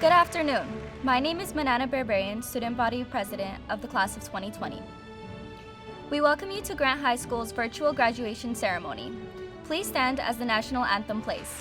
Good afternoon. My name is Manana Berberian, Student Body President of the Class of 2020. We welcome you to Grant High School's virtual graduation ceremony. Please stand as the national anthem plays.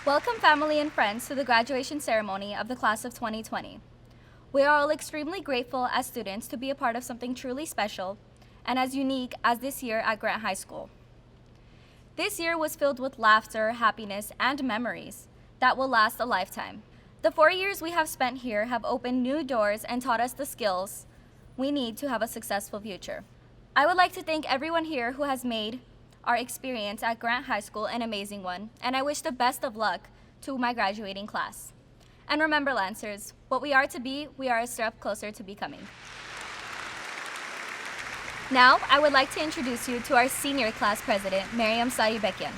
Welcome family and friends to the graduation ceremony of the Class of 2020. We are all extremely grateful as students to be a part of something truly special and as unique as this year at Grant High School. This year was filled with laughter, happiness, and memories that will last a lifetime. The 4 years we have spent here have opened new doors and taught us the skills we need to have a successful future. I would like to thank everyone here who has made our experience at Grant High School an amazing one, and I wish the best of luck to my graduating class. And remember, Lancers, what we are to be, we are a step closer to becoming. Now, I would like to introduce you to our senior class president, Miriam Sayubekian.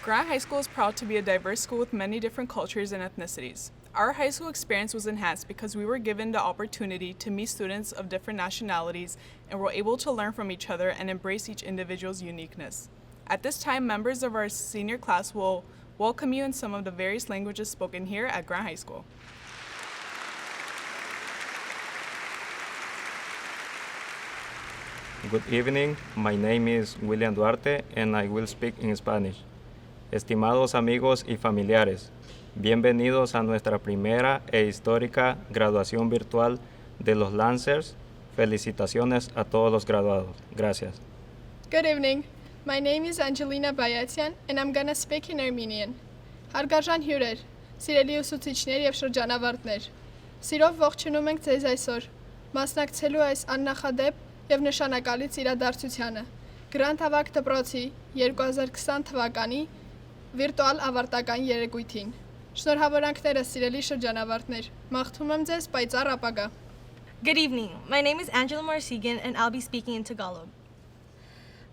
Grant High School is proud to be a diverse school with many different cultures and ethnicities. Our high school experience was enhanced because we were given the opportunity to meet students of different nationalities and were able to learn from each other and embrace each individual's uniqueness. At this time, members of our senior class will welcome you in some of the various languages spoken here at Grant High School. Good evening, my name is William Duarte and I will speak in Spanish. Estimados amigos y familiares, bienvenidos a nuestra primera e histórica graduación virtual de los Lancers. Felicitaciones a todos los graduados. Gracias. Good evening. My name is Angelina Bayatyan and I'm gonna speak in Armenian. Հարգարժան հյուրեր, սիրելի ուսուցիչներ եւ շրջանավարտներ, սիրով ողջունում ենք ձեզ այսօր, մասնակցելու այս աննախադեպ եւ նշանակալից իրադարձությանը, Գրանտ Հավաք դպրոցի 2020 թվականի վիրտուալ ավարտական երեկույթին։ Շնորհավորանքները սիրելի շրջանավարտներ, մաղթում եմ ձեզ պայծառ ապագա։ Good evening. My name is Angela Morsigan and I'll be speaking in Tagalog.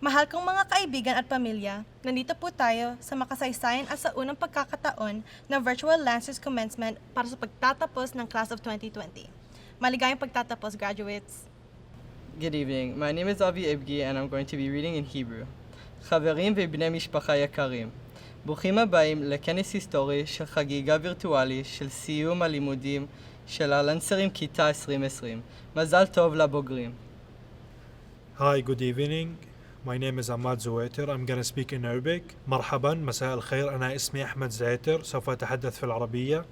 Mahal kong mga kaibigan at pamilya, nandito po tayo sa makasaysayan at sa unang pagkakataon ng Virtual Lancers Commencement para sa pagtatapos ng Class of 2020. Maligayang pagtatapos, graduates. Good evening. My name is Avi Ebgi and I'm going to be reading in Hebrew. חברים ובני משפחה יקרים, ברוכים הבאים לכנס היסטורי של חגיגה וירטואלי של סיום הלימודים של הלנסרים כיתה 2020. מזל טוב לבוגרים. Hi, good evening. My name is Ahmad Zuwaiter. I'm going to speak in Arabic. مرحبا، مساء الخير. أنا اسمي أحمد زعيتر. سوف أتحدث في العربية.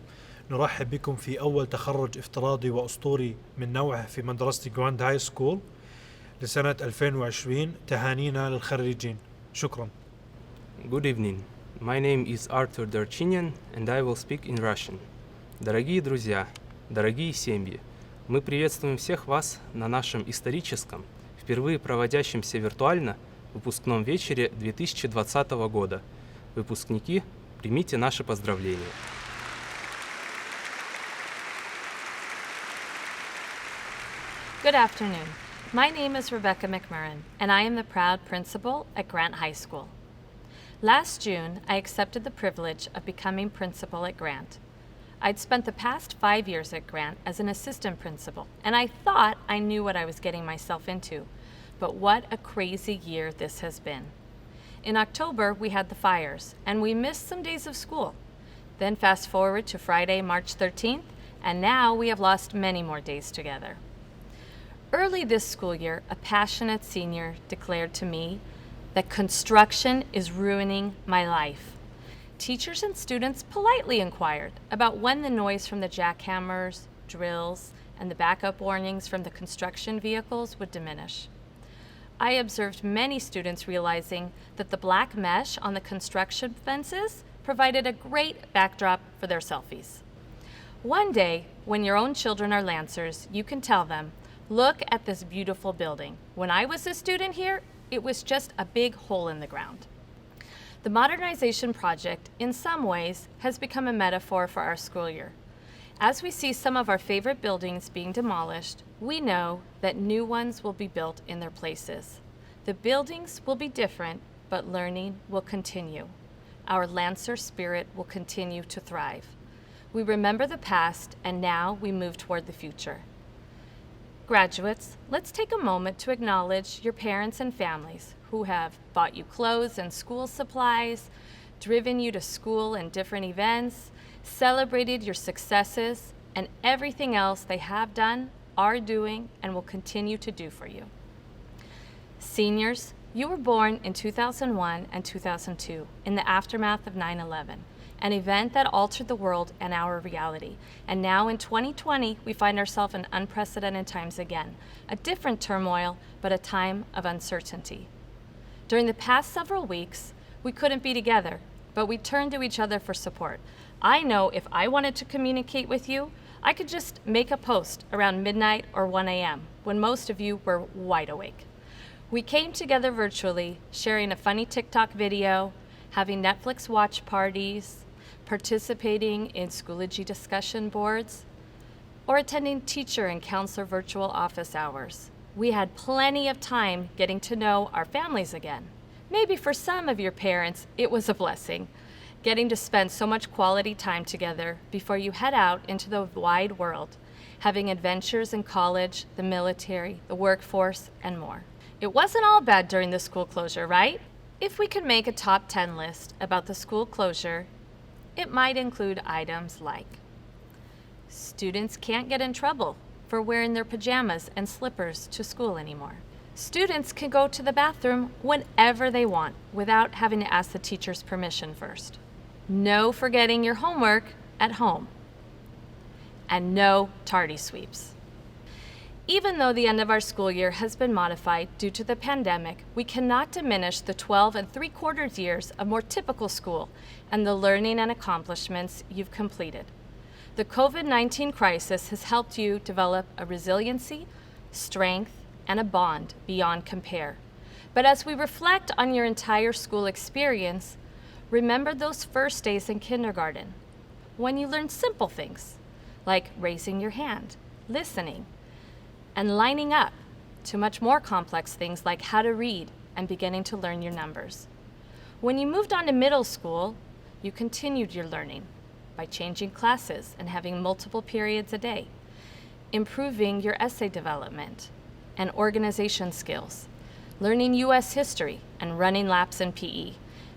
نرحب بكم في أول تخرج افتراضي وأسطوري من نوعه في مدرسة جراند هاي سكول لسنة 2020. تهانينا للخريجين. شكرا. Good evening. My name is Arthur Dorchinian and I will speak in Russian. Дорогие друзья, дорогие семьи, мы приветствуем всех вас на нашем историческом, впервые проводящемся виртуально выпускном вечере 2020 года. Выпускники, примите наши поздравления. Good afternoon. My name is Rebecca McMurrin, and I am the proud principal at Grant High School. Last June, I accepted the privilege of becoming principal at Grant. I'd spent the past 5 years at Grant as an assistant principal, and I thought I knew what I was getting myself into. But what a crazy year this has been. In October, we had the fires, and we missed some days of school. Then fast forward to Friday, March 13th, and now we have lost many more days together. Early this school year, a passionate senior declared to me that construction is ruining my life. Teachers and students politely inquired about when the noise from the jackhammers, drills, and the backup warnings from the construction vehicles would diminish. I observed many students realizing that the black mesh on the construction fences provided a great backdrop for their selfies. One day, when your own children are Lancers, you can tell them, "Look at this beautiful building. When I was a student here, it was just a big hole in the ground." The modernization project, in some ways, has become a metaphor for our school year. As we see some of our favorite buildings being demolished, we know that new ones will be built in their places. The buildings will be different, but learning will continue. Our Lancer spirit will continue to thrive. We remember the past, and now we move toward the future. Graduates, let's take a moment to acknowledge your parents and families who have bought you clothes and school supplies, driven you to school and different events, celebrated your successes, and everything else they have done, are doing, and will continue to do for you. Seniors, you were born in 2001 and 2002 in the aftermath of 9/11, an event that altered the world and our reality. And now in 2020, we find ourselves in unprecedented times again, a different turmoil, but a time of uncertainty. During the past several weeks, we couldn't be together, but we turned to each other for support. I know if I wanted to communicate with you, I could just make a post around midnight or 1 a.m. when most of you were wide awake. We came together virtually, sharing a funny TikTok video, having Netflix watch parties, participating in Schoology discussion boards, or attending teacher and counselor virtual office hours. We had plenty of time getting to know our families again. Maybe for some of your parents, it was a blessing, getting to spend so much quality time together before you head out into the wide world, having adventures in college, the military, the workforce, and more. It wasn't all bad during the school closure, right? If we could make a top 10 list about the school closure, it might include items like students can't get in trouble for wearing their pajamas and slippers to school anymore. Students can go to the bathroom whenever they want without having to ask the teacher's permission first. No forgetting your homework at home. And no tardy sweeps. Even though the end of our school year has been modified due to the pandemic, we cannot diminish the 12 3/4 years of more typical school and the learning and accomplishments you've completed. The COVID-19 crisis has helped you develop a resiliency, strength, and a bond beyond compare. But as we reflect on your entire school experience, remember those first days in kindergarten, when you learned simple things, like raising your hand, listening, and lining up, to much more complex things like how to read and beginning to learn your numbers. When you moved on to middle school, you continued your learning by changing classes and having multiple periods a day, improving your essay development and organization skills, learning U.S. history and running laps in PE.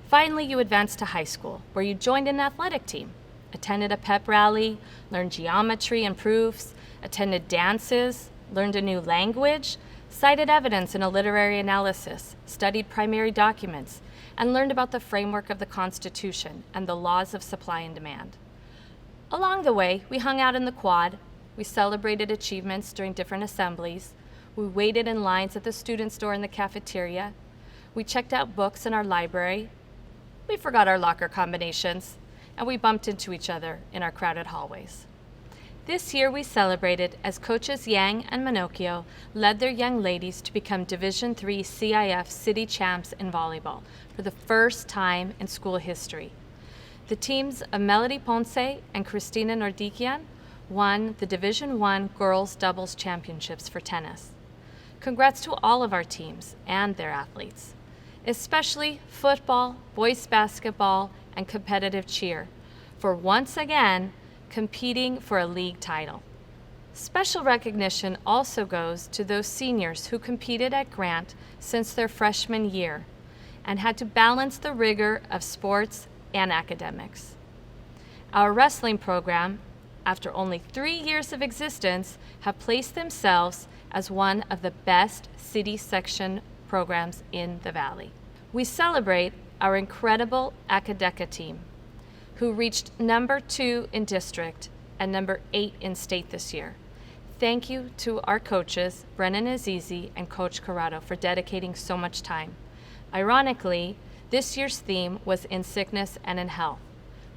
Finally, you advanced to high school, where you joined an athletic team, attended a pep rally, learned geometry and proofs, attended dances, learned a new language, cited evidence in a literary analysis, studied primary documents, and learned about the framework of the Constitution and the laws of supply and demand. Along the way, we hung out in the quad, we celebrated achievements during different assemblies, we waited in lines at the student store in the cafeteria, we checked out books in our library, we forgot our locker combinations, and we bumped into each other in our crowded hallways. This year we celebrated as coaches Yang and Minocchio led their young ladies to become Division III CIF city champs in volleyball for the first time in school history. The teams of Melody Ponce and Christina Nordikian won the Division I Girls Doubles Championships for tennis. Congrats to all of our teams and their athletes, especially football, boys basketball, and competitive cheer, for once again competing for a league title. Special recognition also goes to those seniors who competed at Grant since their freshman year and had to balance the rigor of sports and academics. Our wrestling program, after only 3 years of existence, have placed themselves as one of the best city section programs in the Valley. We celebrate our incredible Academic team, who reached number 2 in district and number 8 in state this year. Thank you to our coaches, Brennan Azizi and Coach Corrado, for dedicating so much time. Ironically, this year's theme was in sickness and in health,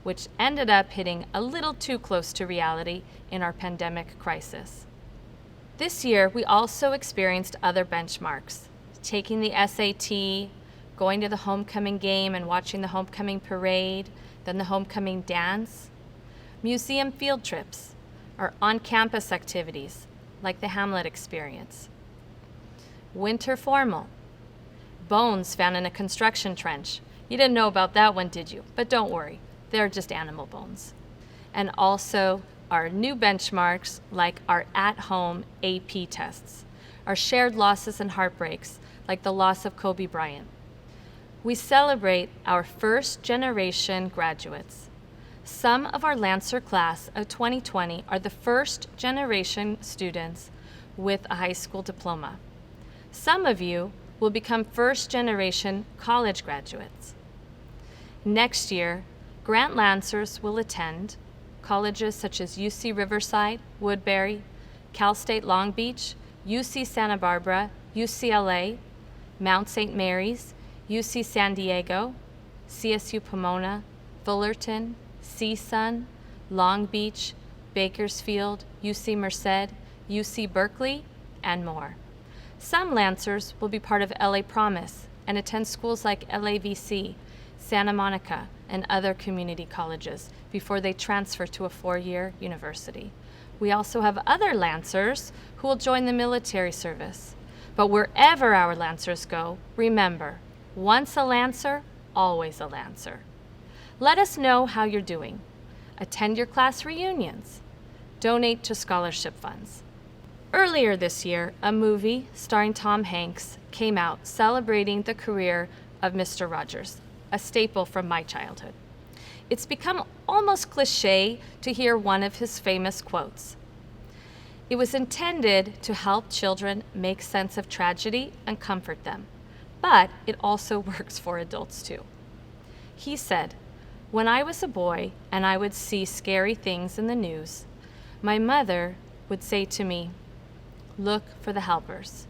which ended up hitting a little too close to reality in our pandemic crisis. This year, we also experienced other benchmarks, taking the SAT, going to the homecoming game and watching the homecoming parade, then the homecoming dance, museum field trips, or on-campus activities like the Hamlet experience, winter formal, bones found in a construction trench. You didn't know about that one, did you? But don't worry, they're just animal bones. And also our new benchmarks like our at-home AP tests, our shared losses and heartbreaks like the loss of Kobe Bryant. We celebrate our first generation graduates. Some of our Lancer class of 2020 are the first generation students with a high school diploma. Some of you will become first generation college graduates. Next year, Grant Lancers will attend colleges such as UC Riverside, Woodbury, Cal State Long Beach, UC Santa Barbara, UCLA, Mount St. Mary's, UC San Diego, CSU Pomona, Fullerton, CSUN, Long Beach, Bakersfield, UC Merced, UC Berkeley, and more. Some Lancers will be part of LA Promise and attend schools like LAVC, Santa Monica, and other community colleges before they transfer to a 4-year university. We also have other Lancers who will join the military service. But wherever our Lancers go, remember, once a Lancer, always a Lancer. Let us know how you're doing. Attend your class reunions. Donate to scholarship funds. Earlier this year, a movie starring Tom Hanks came out celebrating the career of Mr. Rogers, a staple from my childhood. It's become almost cliché to hear one of his famous quotes. It was intended to help children make sense of tragedy and comfort them, but it also works for adults too. He said, "When I was a boy and I would see scary things in the news, my mother would say to me, 'Look for the helpers.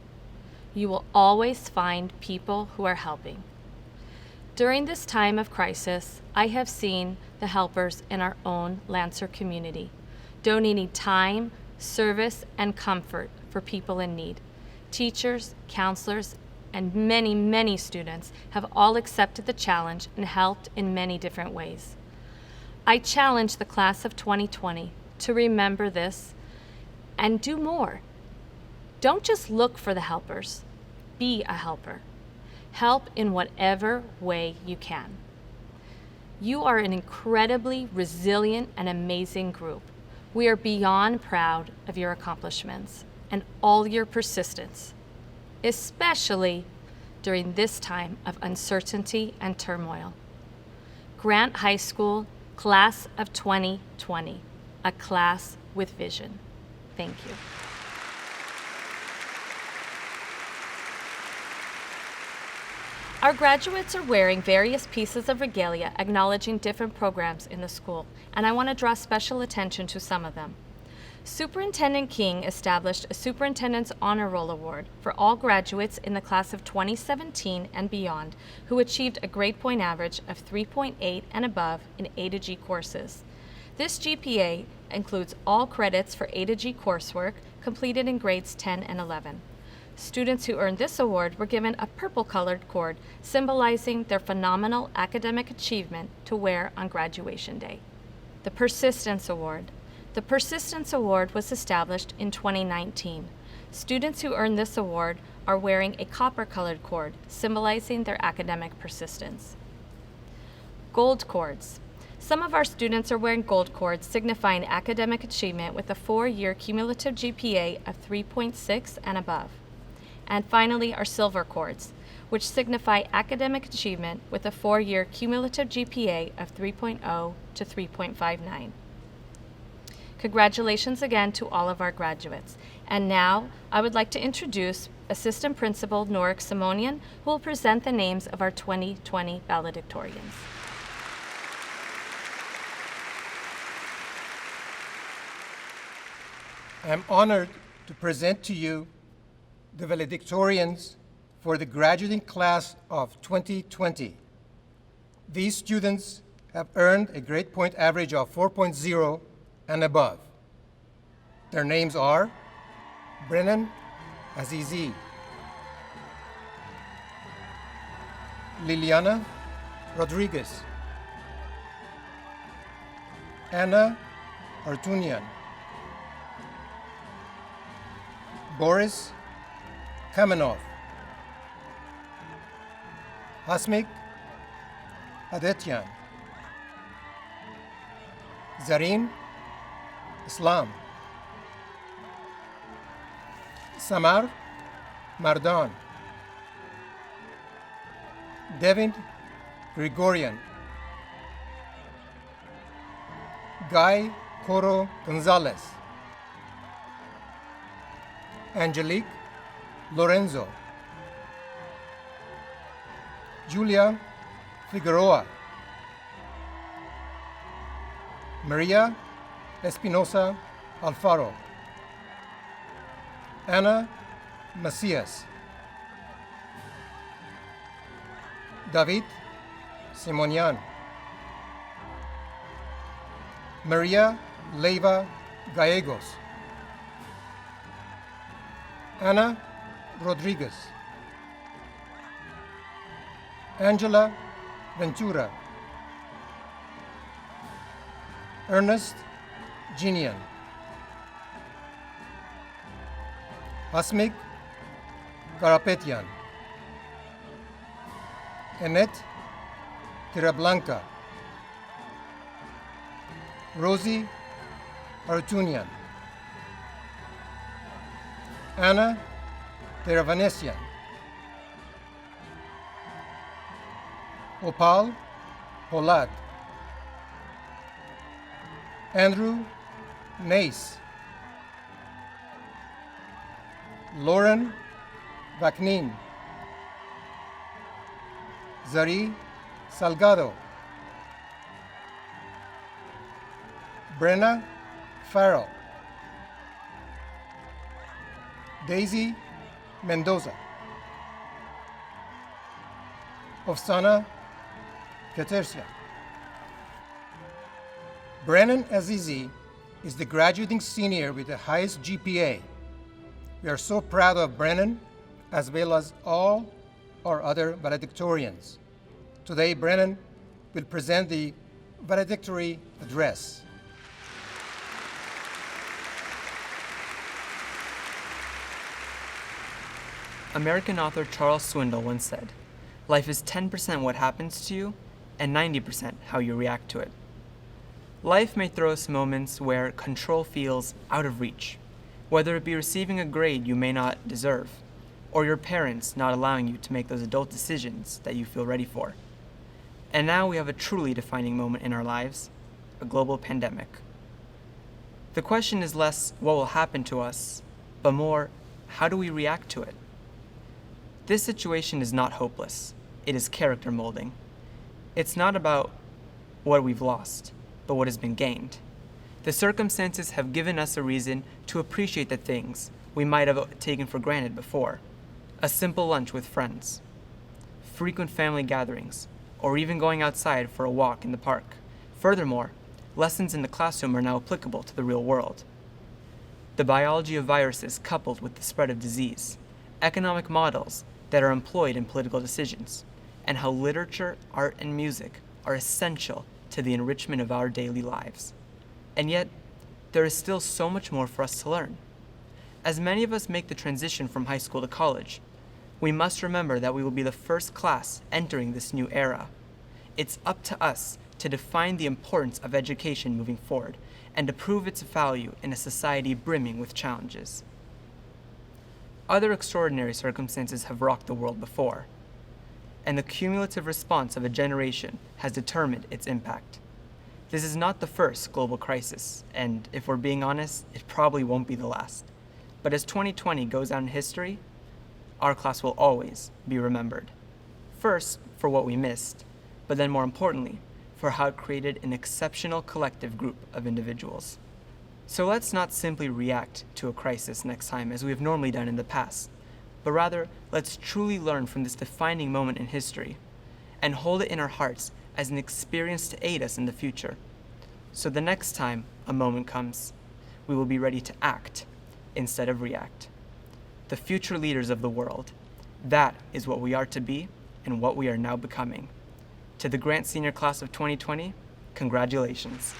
You will always find people who are helping.' During this time of crisis, I have seen the helpers in our own Lancer community, donating time, service, and comfort for people in need. Teachers, counselors, and many, many students have all accepted the challenge and helped in many different ways. I challenge the class of 2020 to remember this and do more. Don't just look for the helpers, be a helper. Help in whatever way you can. You are an incredibly resilient and amazing group. We are beyond proud of your accomplishments and all your persistence, especially during this time of uncertainty and turmoil. Grant High School, Class of 2020, a class with vision. Thank you. Our graduates are wearing various pieces of regalia acknowledging different programs in the school, and I want to draw special attention to some of them. Superintendent King established a Superintendent's Honor Roll Award for all graduates in the class of 2017 and beyond who achieved a grade point average of 3.8 and above in A to G courses. This GPA includes all credits for A to G coursework completed in grades 10 and 11. Students who earned this award were given a purple-colored cord symbolizing their phenomenal academic achievement to wear on graduation day. The Persistence Award. The Persistence Award was established in 2019. Students who earned this award are wearing a copper-colored cord symbolizing their academic persistence. Gold cords. Some of our students are wearing gold cords signifying academic achievement with a 4-year cumulative GPA of 3.6 and above. And finally, our silver cords. which signify academic achievement with a 4-year cumulative GPA of 3.0 to 3.59. Congratulations again to all of our graduates. And now, I would like to introduce Assistant Principal Norik Simonian, who will present the names of our 2020 valedictorians. I am honored to present to you the valedictorians for the graduating class of 2020. These students have earned a grade point average of 4.0 and above. Their names are Brennan Azizi, Liliana Rodriguez, Anna Artunian, Boris Kamenov, Hasmik Adetyan, Zareen Islam, Samar Mardan, Devin Gregorian, Guy Coro Gonzalez, Angelique Lorenzo, Julia Figueroa, Maria Espinosa Alfaro, Ana Macias, David Simonian, Maria Leiva Gallegos, Ana Rodriguez, Angela Ventura, Ernest Ginian, Hasmik Karapetian, Annette Tirablanca, Rosie Artunian, Anna Teravanesian, Opal Polat, Andrew Nace, Lauren Vaknin, Zari Salgado, Brenna Farrell, Daisy Mendoza, Ofsana Katersia. Brennan Azizi is the graduating senior with the highest GPA. We are so proud of Brennan, as well as all our other valedictorians. Today, Brennan will present the valedictory address. American author Charles Swindoll once said, "Life is 10% what happens to you and 90% how you react to it." Life may throw us moments where control feels out of reach, whether it be receiving a grade you may not deserve, or your parents not allowing you to make those adult decisions that you feel ready for. And now we have a truly defining moment in our lives, a global pandemic. The question is less what will happen to us, but more, how do we react to it? This situation is not hopeless. It is character molding. It's not about what we've lost, but what has been gained. The circumstances have given us a reason to appreciate the things we might have taken for granted before. A simple lunch with friends, frequent family gatherings, or even going outside for a walk in the park. Furthermore, lessons in the classroom are now applicable to the real world. The biology of viruses coupled with the spread of disease, economic models that are employed in political decisions, and how literature, art, and music are essential to the enrichment of our daily lives. And yet, there is still so much more for us to learn. As many of us make the transition from high school to college, we must remember that we will be the first class entering this new era. It's up to us to define the importance of education moving forward and to prove its value in a society brimming with challenges. Other extraordinary circumstances have rocked the world before. and the cumulative response of a generation has determined its impact. This is not the first global crisis, and if we're being honest, it probably won't be the last. But as 2020 goes down in history, our class will always be remembered. First, for what we missed, but then more importantly, for how it created an exceptional collective group of individuals. So let's not simply react to a crisis next time as we have normally done in the past, but rather let's truly learn from this defining moment in history and hold it in our hearts as an experience to aid us in the future. So the next time a moment comes, we will be ready to act instead of react. The future leaders of the world, that is what we are to be and what we are now becoming. To the Grant Senior Class of 2020, congratulations.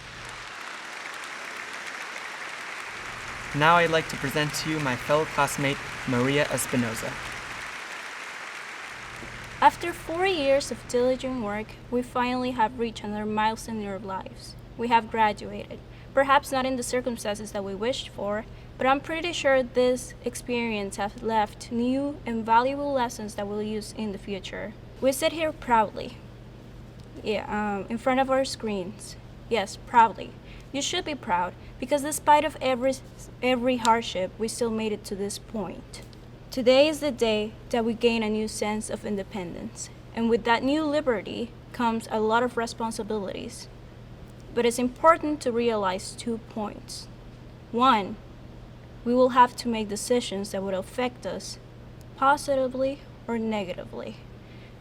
Now I'd like to present to you my fellow classmate, Maria Espinoza. After 4 years of diligent work, we finally have reached another milestone in our lives. We have graduated. Perhaps not in the circumstances that we wished for, but I'm pretty sure this experience has left new and valuable lessons that we'll use in the future. We sit here proudly, in front of our screens. Yes, proudly. You should be proud, because despite of every hardship, we still made it to this point. Today is the day that we gain a new sense of independence, and with that new liberty comes a lot of responsibilities. But it's important to realize 2 points. 1, we will have to make decisions that would affect us positively or negatively.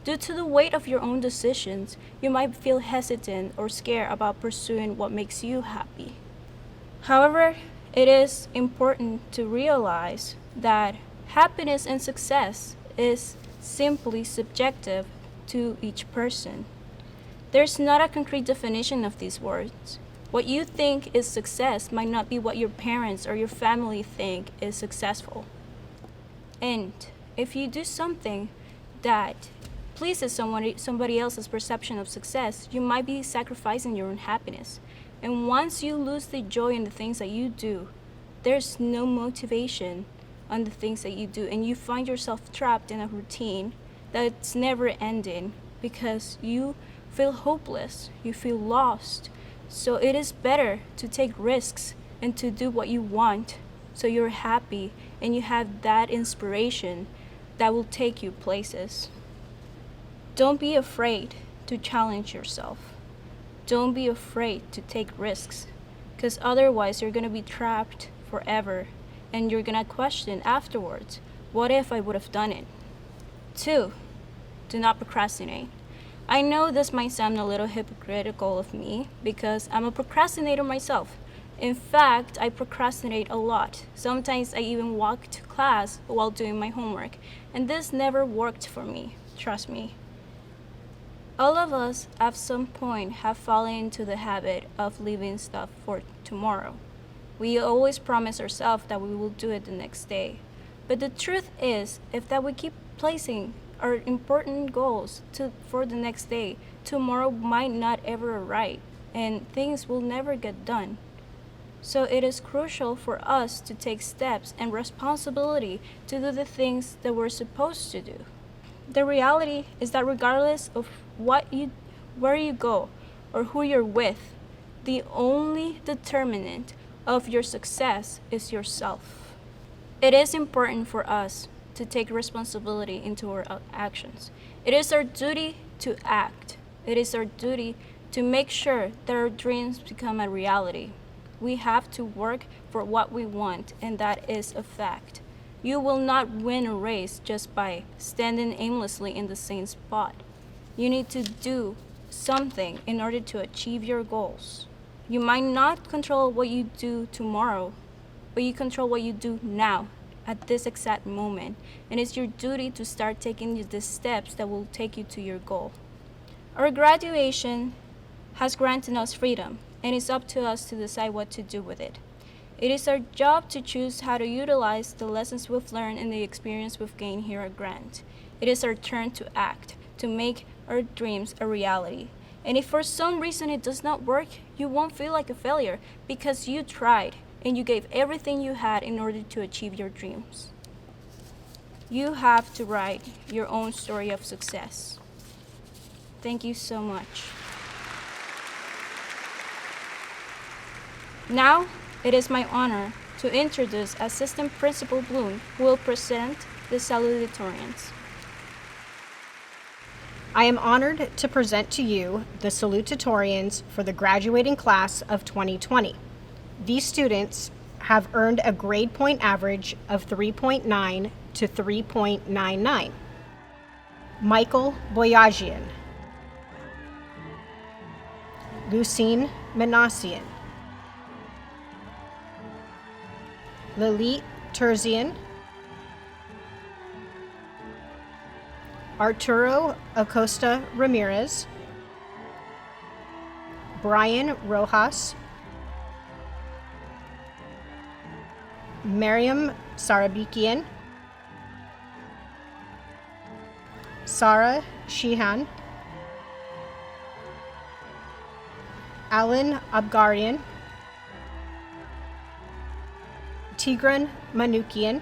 Due to the weight of your own decisions, you might feel hesitant or scared about pursuing what makes you happy. However, it is important to realize that happiness and success is simply subjective to each person. There's not a concrete definition of these words. What you think is success might not be what your parents or your family think is successful. And if you do something that pleases somebody else's perception of success, you might be sacrificing your own happiness. And once you lose the joy in the things that you do, there's no motivation on the things that you do, and you find yourself trapped in a routine that's never ending because you feel hopeless, you feel lost. So it is better to take risks and to do what you want so you're happy and you have that inspiration that will take you places. Don't be afraid to challenge yourself. Don't be afraid to take risks, because otherwise you're going to be trapped forever and you're going to question afterwards, what if I would have done it? 2, do not procrastinate. I know this might sound a little hypocritical of me because I'm a procrastinator myself. In fact, I procrastinate a lot. Sometimes I even walk to class while doing my homework, and this never worked for me, trust me. All of us at some point have fallen into the habit of leaving stuff for tomorrow. We always promise ourselves that we will do it the next day. But the truth is, if that we keep placing our important goals for the next day, tomorrow might not ever arrive and things will never get done. So it is crucial for us to take steps and responsibility to do the things that we're supposed to do. The reality is that regardless of where you go or who you're with, the only determinant of your success is yourself. It is important for us to take responsibility into our actions. It is our duty to act. It is our duty to make sure that our dreams become a reality. We have to work for what we want, and that is a fact. You will not win a race just by standing aimlessly in the same spot. You need to do something in order to achieve your goals. You might not control what you do tomorrow, but you control what you do now, at this exact moment, and it's your duty to start taking the steps that will take you to your goal. Our graduation has granted us freedom, and it's up to us to decide what to do with it. It is our job to choose how to utilize the lessons we've learned and the experience we've gained here at Grant. It is our turn to act, to make our dreams a reality. And if for some reason it does not work, you won't feel like a failure because you tried and you gave everything you had in order to achieve your dreams. You have to write your own story of success. Thank you so much. Now, it is my honor to introduce Assistant Principal Bloom, who will present the salutatorians. I am honored to present to you the salutatorians for the graduating class of 2020. These students have earned a grade point average of 3.9 to 3.99. Michael Boyajian, Lucine Manassian, Lilit Terzian, Arturo Acosta Ramirez, Brian Rojas, Mariam Sarabikian, Sarah Sheehan, Alan Abgarian, Tigran Manukian,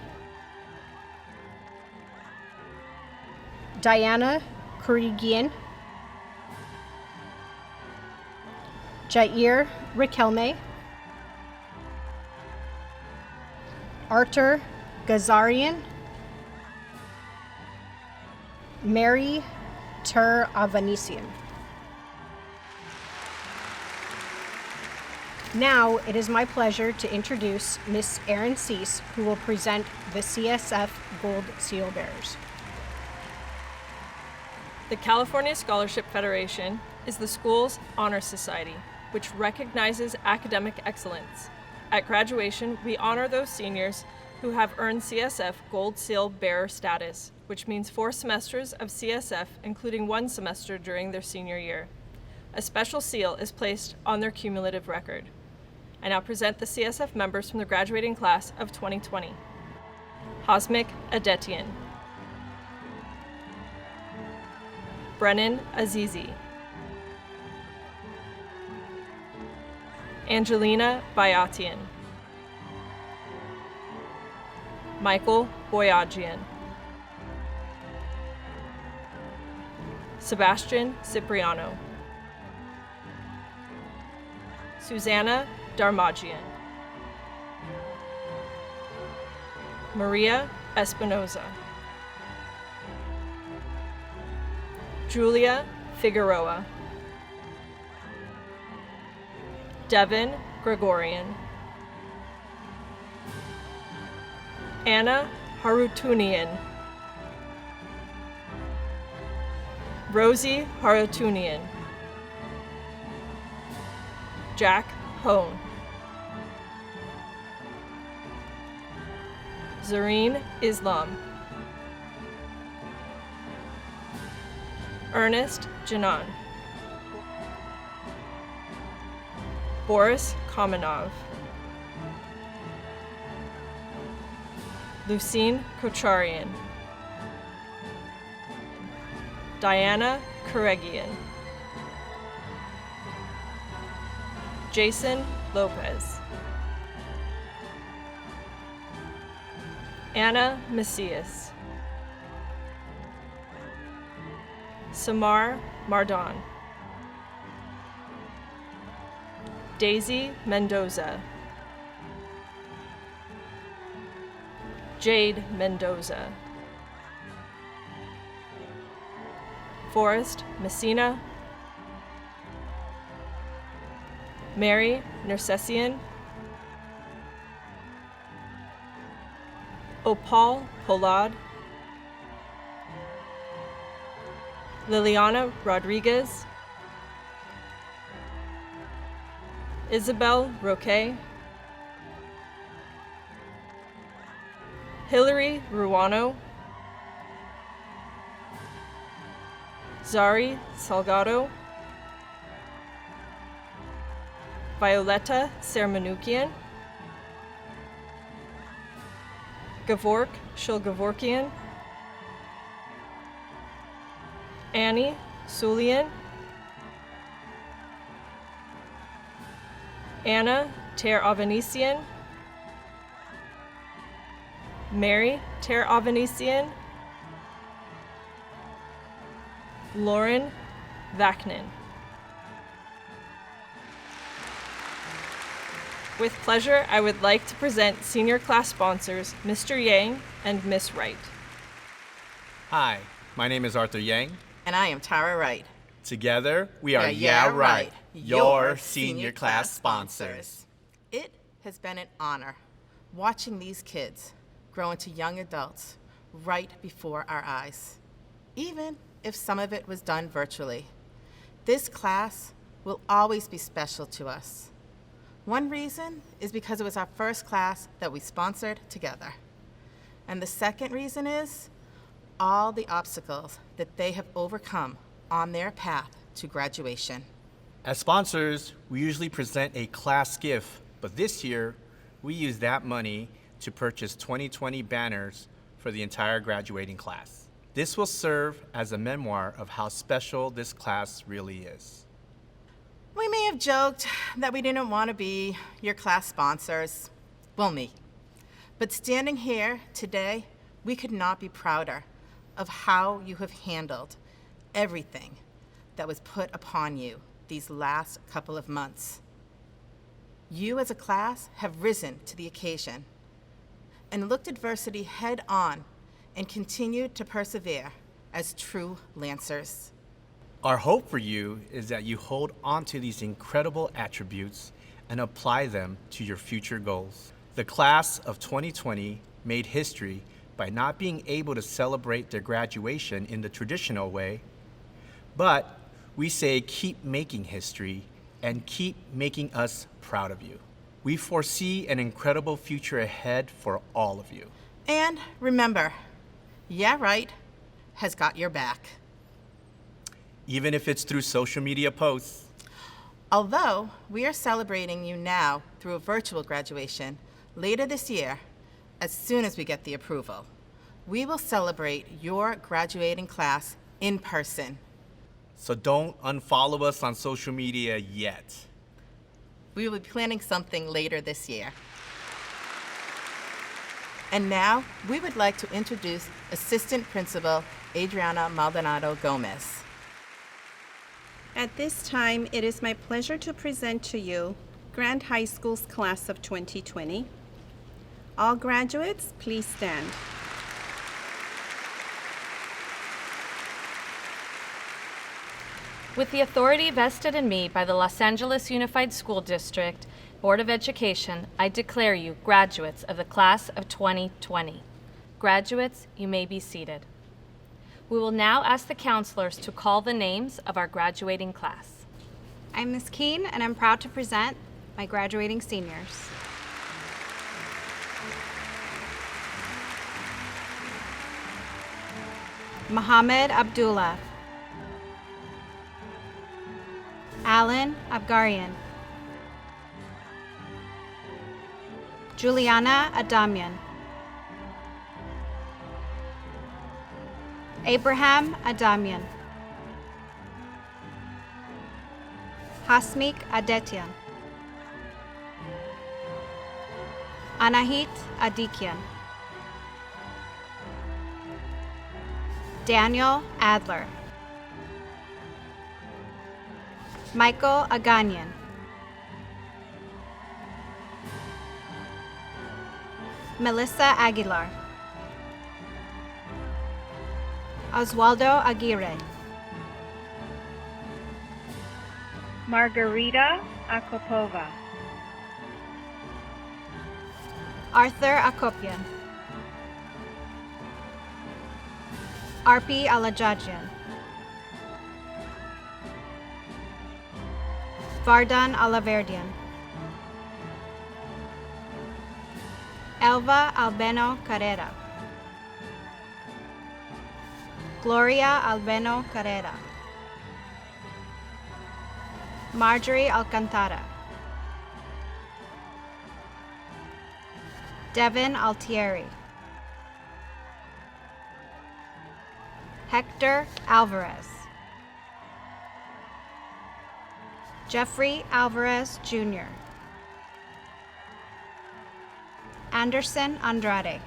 Diana Kurigian, Jair Riquelme, Artur Gazarian, Mary Ter Avanesian. Now it is my pleasure to introduce Miss Erin Cease, who will present the CSF Gold Seal Bearers. The California Scholarship Federation is the school's honor society, which recognizes academic excellence. At graduation, we honor those seniors who have earned CSF Gold Seal Bearer status, which means 4 semesters of CSF, including 1 semester during their senior year. A special seal is placed on their cumulative record. I now present the CSF members from the graduating class of 2020. Hosmik Adetian, Brennan Azizi, Angelina Bayatian, Michael Boyajian, Sebastian Cipriano, Susanna Darmagian, Maria Espinoza, Julia Figueroa, Devin Gregorian, Anna Harutunian, Rosie Harutunian, Jack Hone, Zareen Islam, Ernest Janan, Boris Kamenov, Lucine Kocharian, Diana Karegian, Jason Lopez, Anna Macias, Samar Mardon, Daisy Mendoza, Jade Mendoza, Forrest Messina, Mary Nersessian, Opal Polad, Liliana Rodriguez, Isabel Roque, Hillary Ruano, Zari Salgado, Violetta Sermanukian, Gavork Shulgavorkian, Annie Sulian, Anna Ter Avanesian, Mary Ter Avanesian, Lauren Vaknin. With pleasure, I would like to present senior class sponsors, Mr. Yang and Miss Wright. Hi, my name is Arthur Yang. And I am Tara Wright. Together, we are Yeah, Right, your your senior class sponsors. It has been an honor watching these kids grow into young adults right before our eyes, even if some of it was done virtually. This class will always be special to us. One reason is because it was our first class that we sponsored together. And the second reason is all the obstacles that they have overcome on their path to graduation. As sponsors, we usually present a class gift, but this year, we used that money to purchase 2020 banners for the entire graduating class. This will serve as a memoir of how special this class really is. We may have joked that we didn't want to be your class sponsors. Well, me. But standing here today, we could not be prouder of how you have handled everything that was put upon you these last couple of months. You as a class have risen to the occasion and looked adversity head on and continued to persevere as true Lancers. Our hope for you is that you hold on to these incredible attributes and apply them to your future goals. The class of 2020 made history by not being able to celebrate their graduation in the traditional way, but we say keep making history and keep making us proud of you. We foresee an incredible future ahead for all of you. And remember, Yeah Right has got your back. Even if it's through social media posts. Although we are celebrating you now through a virtual graduation, later this year, as soon as we get the approval, we will celebrate your graduating class in person. So don't unfollow us on social media yet. We will be planning something later this year. And now, we would like to introduce Assistant Principal Adriana Maldonado Gomez. At this time, it is my pleasure to present to you Grant High School's class of 2020. All graduates, please stand. With the authority vested in me by the Los Angeles Unified School District Board of Education, I declare you graduates of the class of 2020. Graduates, you may be seated. We will now ask the counselors to call the names of our graduating class. I'm Ms. Keene, and I'm proud to present my graduating seniors. Mohammed Abdullah, Alan Abgarian, Juliana Adamian, Abraham Adamian, Hasmik Adetian, Anahit Adikian, Daniel Adler, Michael Aganyan, Melissa Aguilar, Oswaldo Aguirre, Margarita Akopova, Arthur Akopian, Arpi Alajajian, Vardan Alaverdian, Elva Albeno Carrera, Gloria Albeno Carrera, Marjorie Alcantara, Devin Altieri, Hector Alvarez, Jeffrey Alvarez Jr., Anderson Andrade,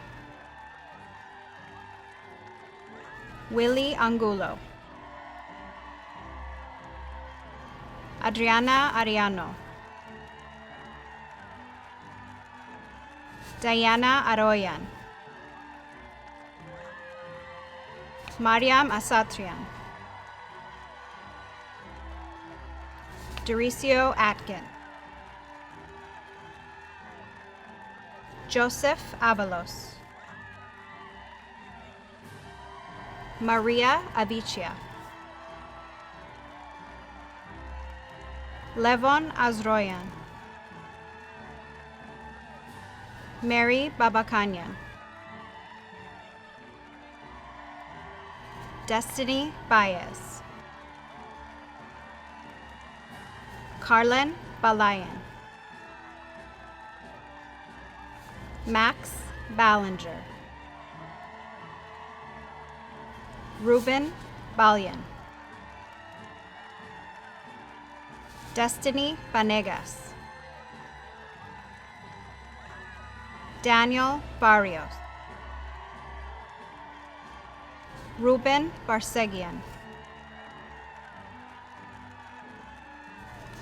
Willie Angulo, Adriana Ariano, Diana Aroyan, Mariam Asatrian, Dericio Atkin, Joseph Avalos, Maria Avicia, Levon Azroyan, Mary Babakanyan, Destiny Baez, Carlin Balayan, Max Ballinger, Ruben Balyan, Destiny Vanegas, Daniel Barrios, Ruben Barsegian,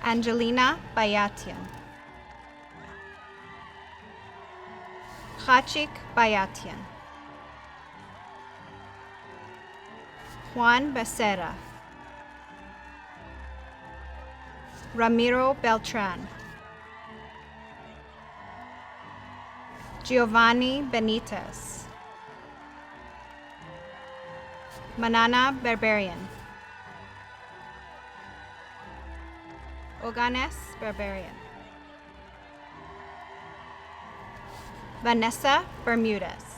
Angelina Bayatian, Hachik Bayatian, Juan Becerra, Ramiro Beltran, Giovanni Benitez, Manana Berberian, Oganes Berberian, Vanessa Bermudez,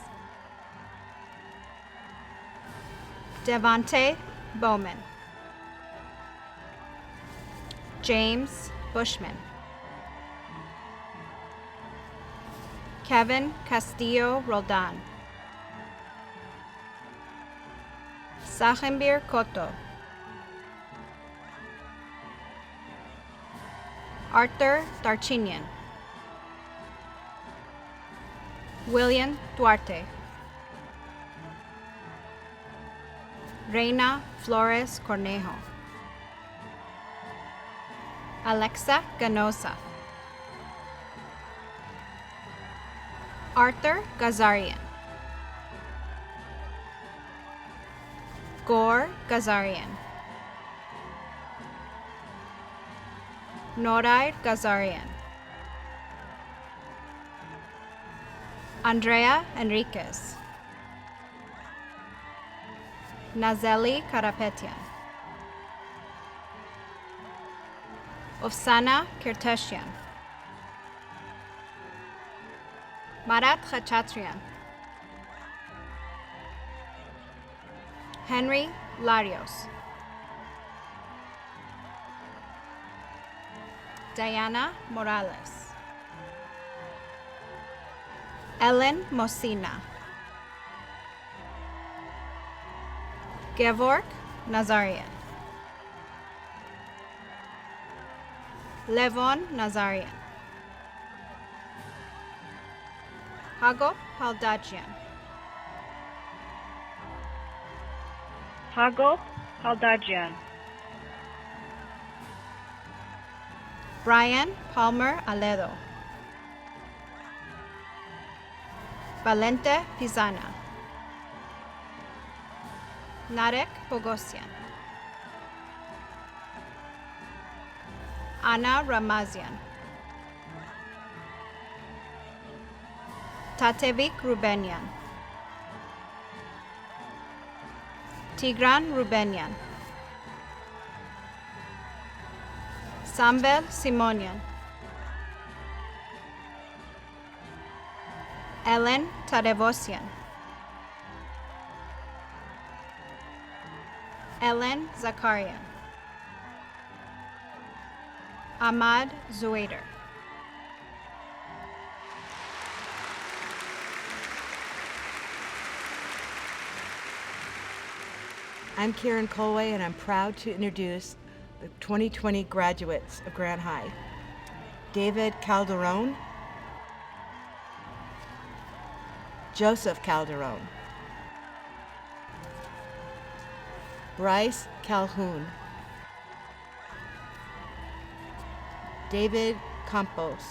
Devante Bowman, James Bushman, Kevin Castillo Roldan, Sahembir Cotto, Arthur Darchinian, William Duarte, Reina Flores Cornejo, Alexa Ganosa, Arthur Gazarian, Gore Gazarian, Noraid Gazarian, Andrea Enriquez, Nazeli Karapetian, Ofsana Kirteshian, Marat Khachatrian, Henry Larios, Diana Morales, Ellen Mosina, Gevork Nazarian, Levon Nazarian, Hago Haldajian, Hago Haldajian, Brian Palmer Aledo, Valente Pizana, Narek Bogosian, Ana Ramazian, Tatevik Rubenian, Tigran Rubenian, Sambel Simonian, Ellen Tadevosian, Ellen Zakarian, Ahmad Zuader. I'm Karen Colway, and I'm proud to introduce the 2020 graduates of Grant High. David Calderon, Joseph Calderon, Bryce Calhoun, David Campos,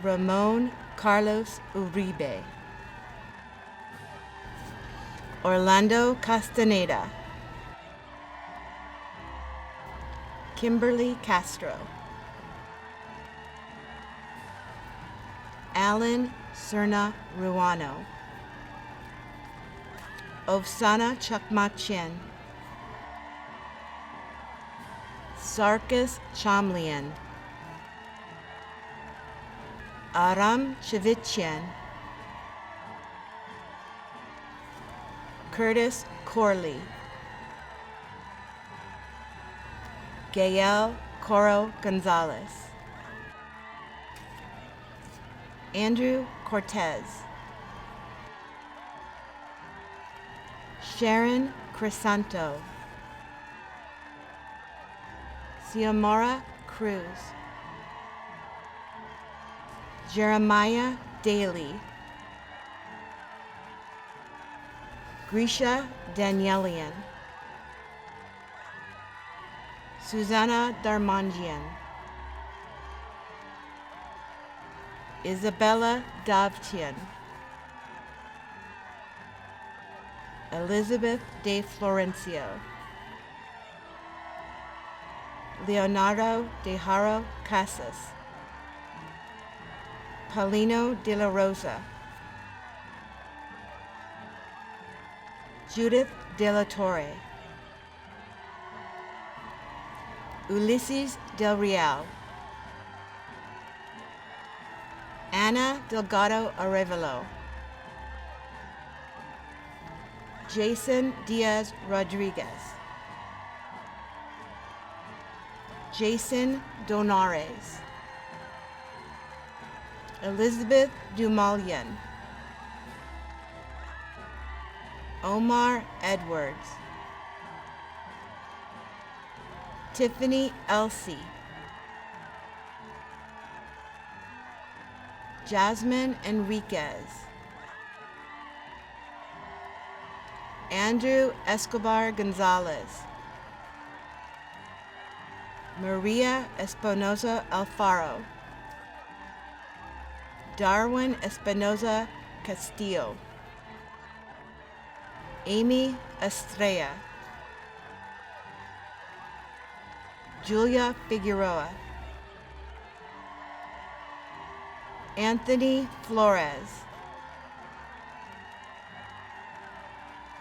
Ramon Carlos Uribe, Orlando Castaneda, Kimberly Castro, Alan Serna Ruano, Ovsana Chakmachin, Sarkis Chamlian, Aram Chivitchian, Curtis Corley, Gael Coro Gonzalez, Andrew Cortez, Sharon Crisanto, Xiomara Cruz, Jeremiah Daly, Grisha Danielian, Susanna Darmanjian, Isabella Davtian, Elizabeth De Florencio, Leonardo De Haro Casas, Paulino De La Rosa, Judith De La Torre, Ulysses Del Real, Ana Delgado Arevalo, Jason Diaz Rodriguez, Jason Donares, Elizabeth Dumalian, Omar Edwards, Tiffany Elsie, Jasmine Enriquez, Andrew Escobar Gonzalez, Maria Espinosa Alfaro, Darwin Espinosa Castillo, Amy Estrella, Julia Figueroa, Anthony Flores,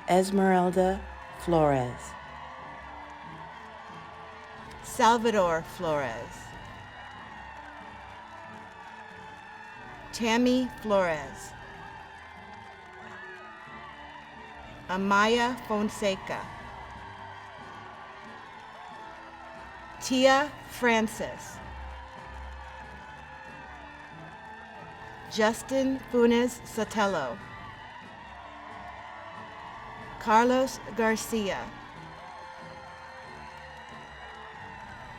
Esmeralda Flores, Salvador Flores, Tammy Flores, Amaya Fonseca, Tia Francis, Justin Funes Sotelo, Carlos Garcia,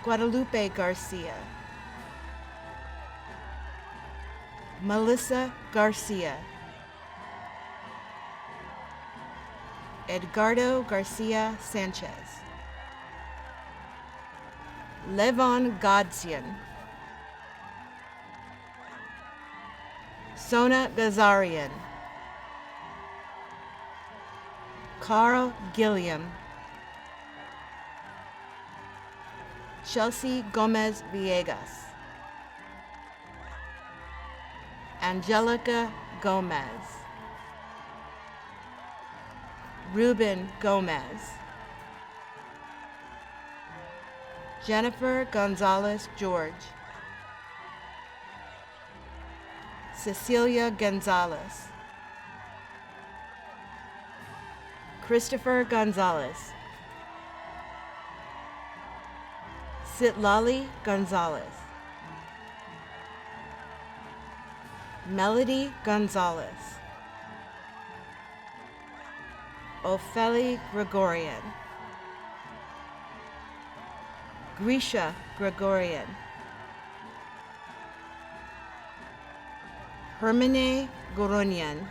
Guadalupe Garcia, Melissa Garcia, Edgardo Garcia Sanchez, Levon Godzian, Sona Gazarian, Carl Gilliam, Chelsea Gomez Villegas, Angelica Gomez, Ruben Gomez, Jennifer Gonzalez George, Cecilia Gonzalez, Christopher Gonzalez, Sitlali Gonzalez, Melody Gonzalez, Ophelia Gregorian, Grisha Gregorian, Hermine Goronian,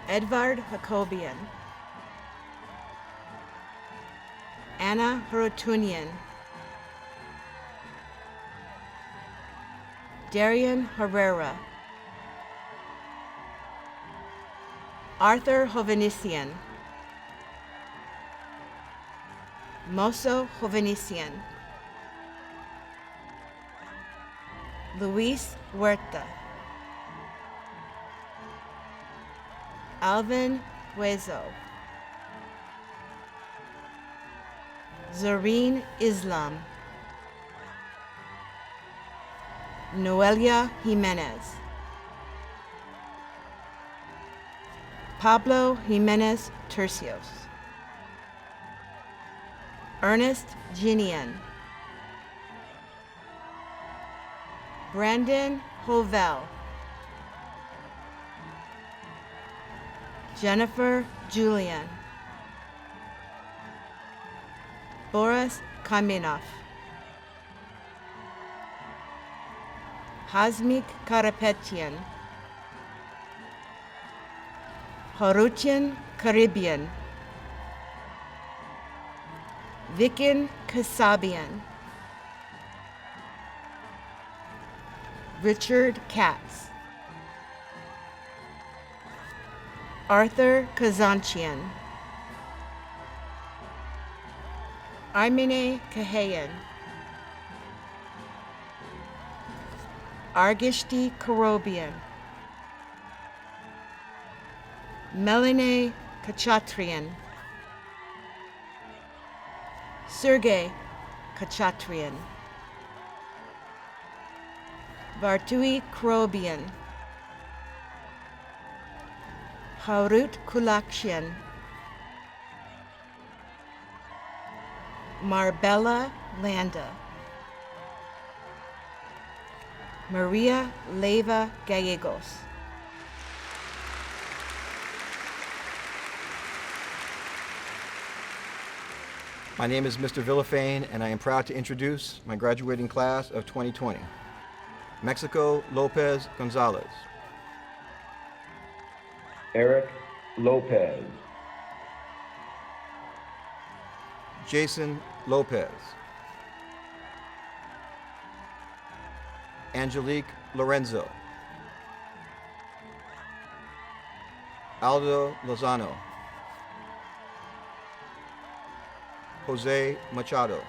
Edvard Jacobian, Anna Harutunian, Darian Herrera, Arthur Hovhannissian, Moso Hovhannissian, Luis Huerta, Alvin Huezo, Zareen Islam, Noelia Jimenez, Pablo Jimenez Tercios, Ernest Ginian, Brandon Hovell, Jennifer Julian, Boris Kaminov, Hazmik Karapetian, Haruchin Caribbean, Vikin Kasabian, Richard Katz, Arthur Kazanchian, Armine Kahayan, Argishti Karobian, Melanie Kachatrian, Sergei Kachatrian, Vartui Krobian, Harut Kulakshian, Marbella Landa, Maria Leyva Gallegos, My name is Mr. Villafane, and I am proud to introduce my graduating class of 2020. Mexico Lopez Gonzalez, Eric Lopez, Jason Lopez, Angelique Lorenzo, Aldo Lozano, Jose Machado,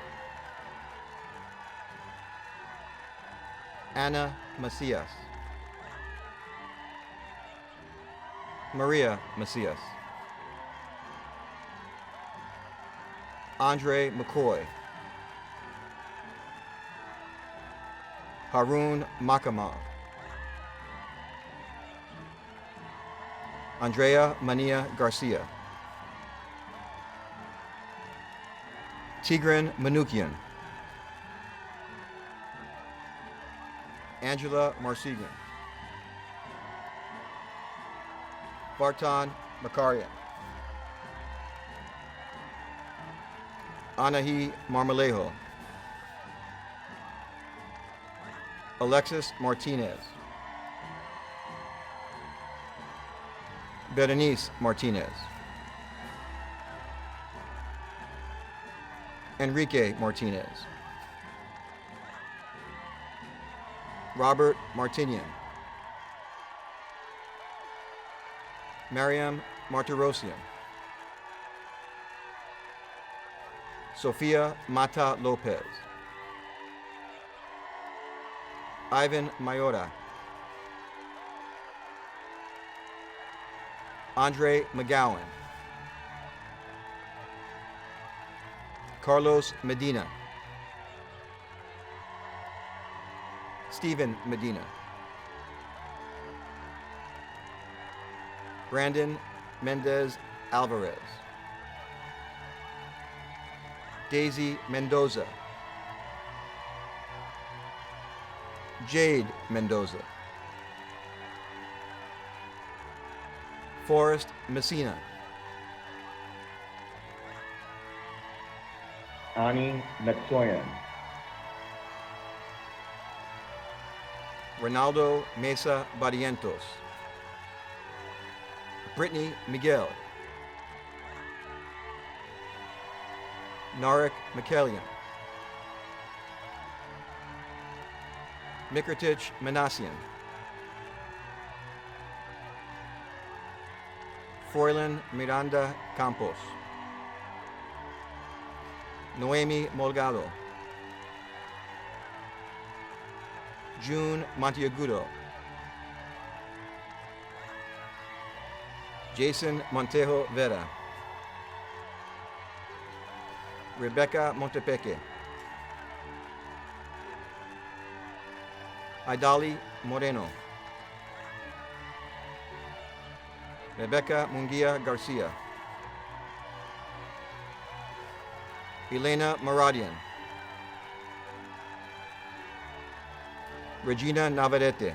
Ana Macias, Maria Macias, Andre McCoy, Harun Makamov, Andrea Mania Garcia, Tigran Manukian, Angela Marsigan, Barton Makarian, Anahi Marmolejo, Alexis Martinez, Berenice Martinez, Enrique Martinez, Robert Martinian, Mariam Martirosian, Sofia Mata Lopez, Ivan Mayora, Andre McGowan, Carlos Medina, Stephen Medina, Brandon Mendez Alvarez, Daisy Mendoza, Jade Mendoza, Forrest Messina, Ani Metsoyan, Ronaldo Mesa Barrientos, Brittany Miguel, Narek Mikelian, Mikritich Manassian, Froilan Miranda Campos, Noemi Molgado, June Monteagudo, Jason Montejo Vera, Rebecca Montepeque, Idali Moreno, Rebecca Munguia Garcia, Elena Maradian, Regina Navarrete,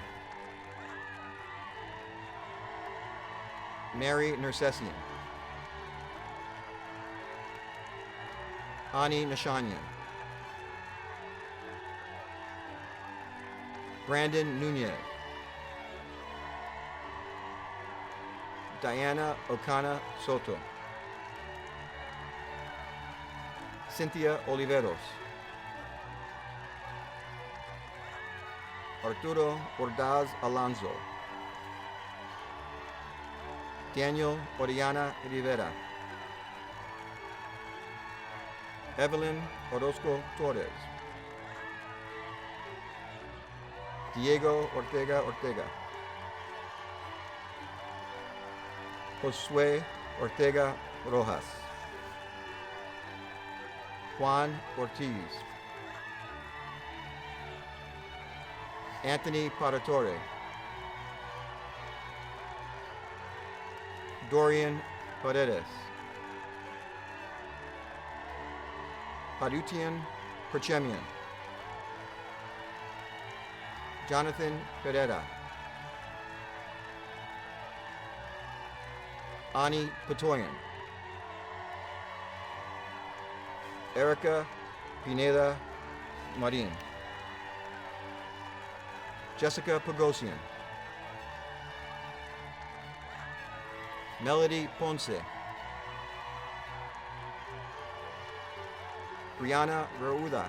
Mary Nersessian, Ani Nashanian, Brandon Nunez, Diana Ocana Soto, Cynthia Oliveros, Arturo Ordaz Alonso, Daniel Oriana Rivera, Evelyn Orozco Torres, Diego Ortega Ortega, Josue Ortega Rojas, Juan Ortiz, Anthony Paratore, Dorian Paredes, Parutian Perchemian, Jonathan Pereira, Ani Patoyan, Erica Pineda Marin, Jessica Pagosian, Melody Ponce, Brianna Rauda,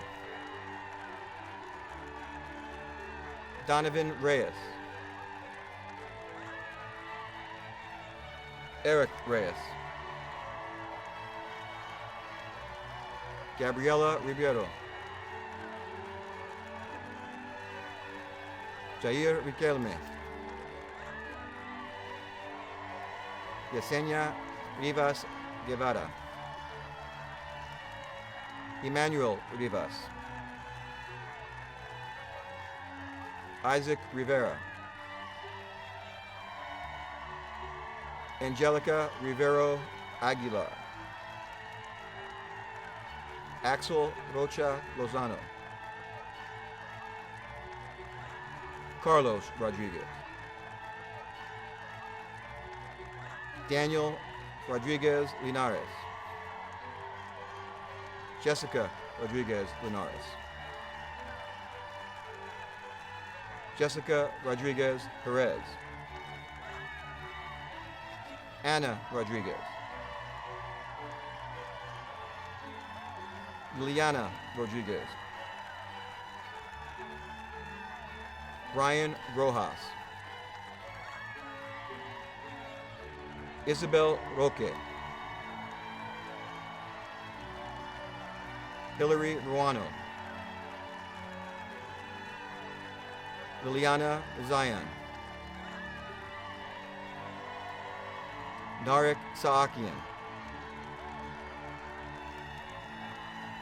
Donovan Reyes, Eric Reyes, Gabriela Ribeiro, Jair Riquelme, Yesenia Rivas Guevara, Emmanuel Rivas, Isaac Rivera, Angelica Rivero Aguilar, Axel Rocha Lozano, Carlos Rodriguez, Daniel Rodriguez Linares, Jessica Rodriguez Linares, Jessica Rodriguez Perez, Anna Rodriguez, Liliana Rodriguez, Ryan Rojas, Isabel Roque, Hillary Ruano, Liliana Zayan, Narek Saakian,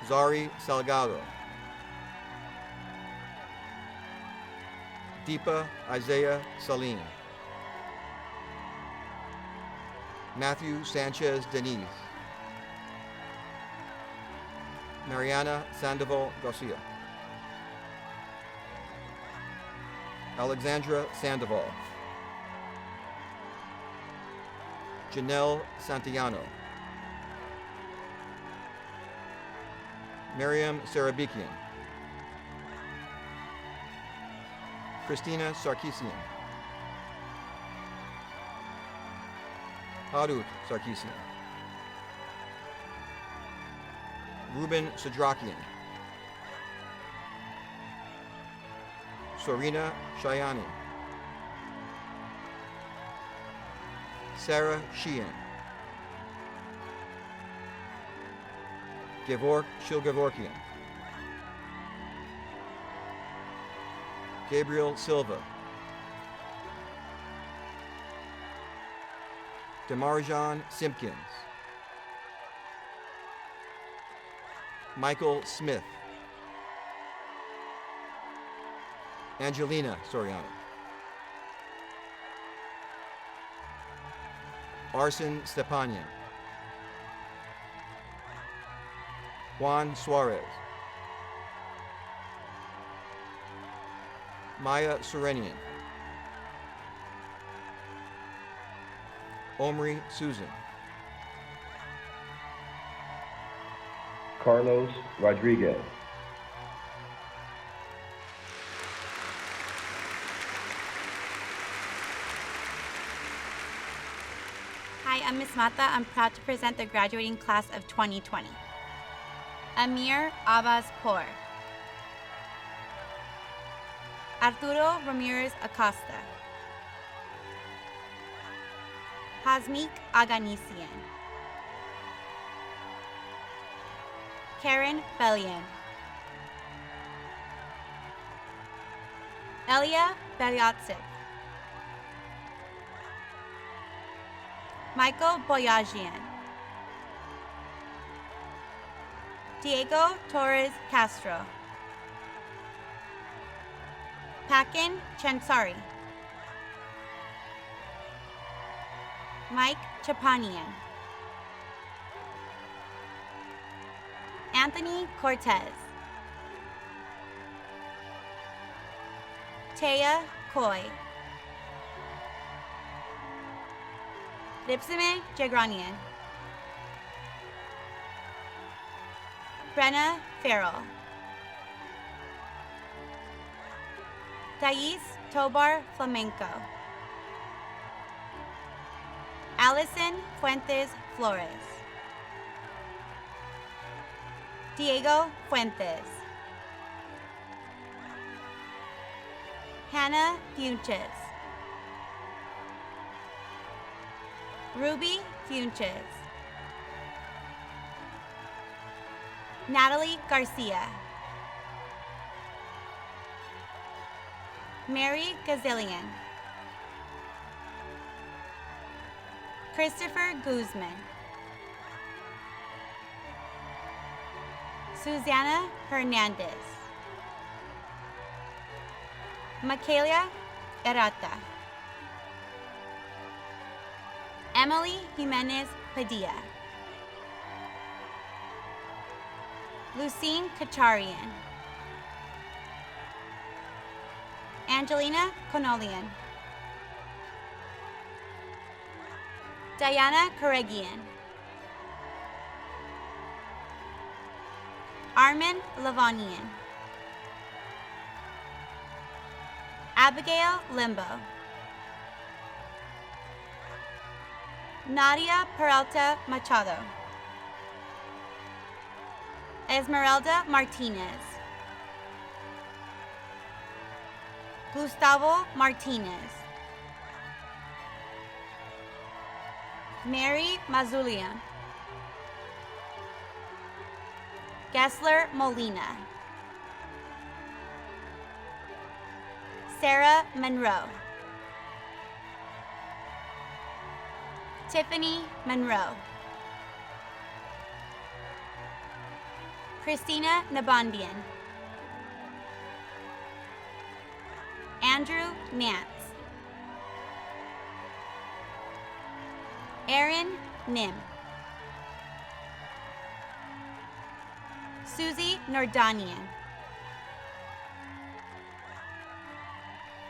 Zari Salgado, Deepa Isaiah Salim, Matthew Sanchez Denise, Mariana Sandoval Garcia, Alexandra Sandoval, Janelle Santillano, Miriam Sarabikian, Christina Sarkisian, Harut Sarkisian, Ruben Sadrakian, Sorina Shayani, Sarah Sheehan, Gevork Shilgevorkian, Gabriel Silva, Demarjan Simpkins, Michael Smith, Angelina Soriano, Arsen Stepanian, Juan Suarez, Maya Serenian, Omri Susan, Carlos Rodriguez, Hi, I'm Ms. Mata. I'm proud to present the graduating class of 2020. Amir Abbas Por, Arturo Ramirez Acosta, Hazmik Aganisian, Karen Bellian, Elia Belyatsik, Michael Boyajian, Diego Torres Castro, Pakin Chansari, Mike Chapanian, Anthony Cortez, Taya Coy, Lipsime Jagranian, Brenna Farrell, Thais Tobar Flamenco, Allison Fuentes Flores, Diego Fuentes, Hannah Funches, Ruby Funches, Natalie Garcia, Mary Gazillion, Christopher Guzman, Susanna Hernandez, Michaela Errata, Emily Jimenez Padilla, Lucine Kacharian, Angelina Conolian, Diana Karegian, Armin Lavanian, Abigail Limbo, Nadia Peralta Machado, Esmeralda Martinez, Gustavo Martinez, Mary Mazulian, Gessler Molina, Sarah Monroe, Tiffany Monroe, Christina Nabandian, Andrew Nance, Aaron Nim, Susie Nordanian,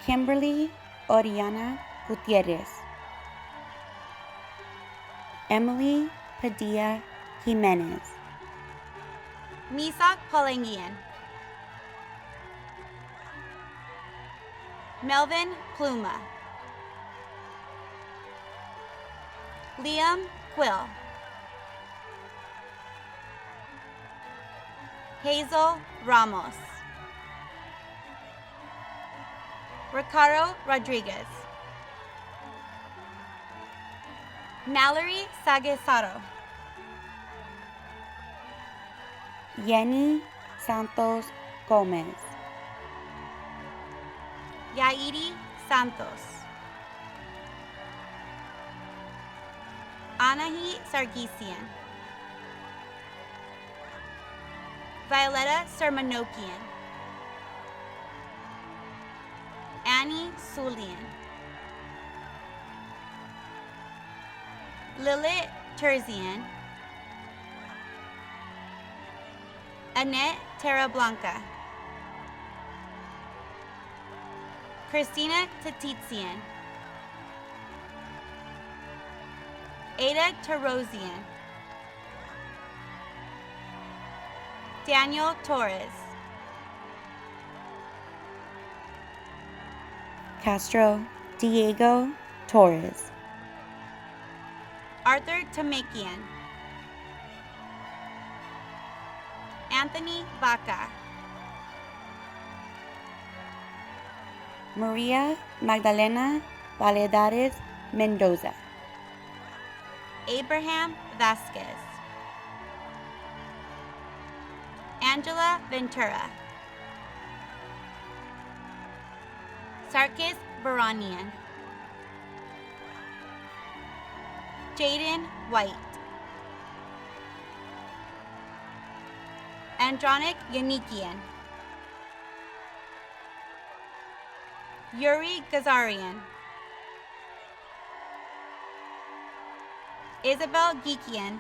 Kimberly Oriana Gutierrez, Emily Padilla Jimenez, Misak Palengian, Melvin Pluma, Liam Quill, Hazel Ramos. Ricardo Rodriguez. Mallory Sagesaro. Yenny Santos Gomez. Yairi Santos. Anahi Sargisian. Violetta Sermanokian. Annie Sulian. Lilith Terzian. Annette Terrablanca. Christina Tatitsian. Ada Terosian. Daniel Torres. Castro Diego Torres. Arthur Tamakian. Anthony Vaca. Maria Magdalena Valladares Mendoza. Abraham Vasquez. Angela Ventura. Sarkis Baranian. Jaden White. Andronic Yanikian. Yuri Gazarian. Isabel Geekian.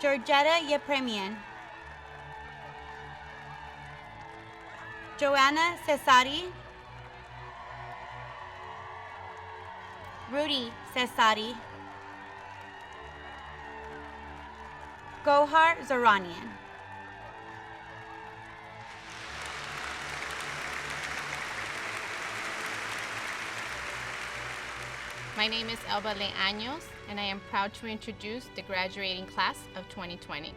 Georgetta Yepremian. Joanna Cesari. Rudy Cesari. Gohar Zoranian. My name is Elba Leaños, and I am proud to introduce the graduating class of 2020.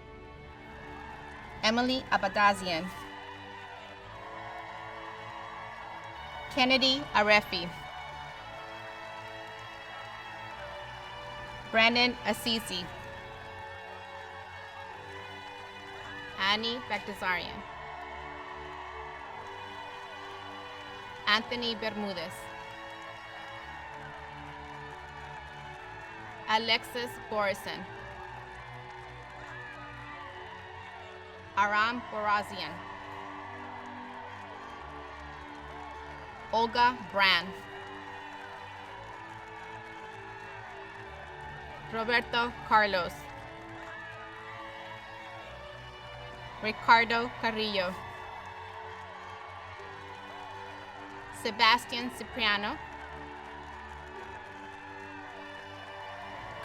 Emily Abadazian. Kennedy Arefi. Brandon Assisi. Annie Bagdasarian. Anthony Bermudez. Alexis Borison. Aram Borazian. Olga Brand. Roberto Carlos. Ricardo Carrillo. Sebastian Cipriano.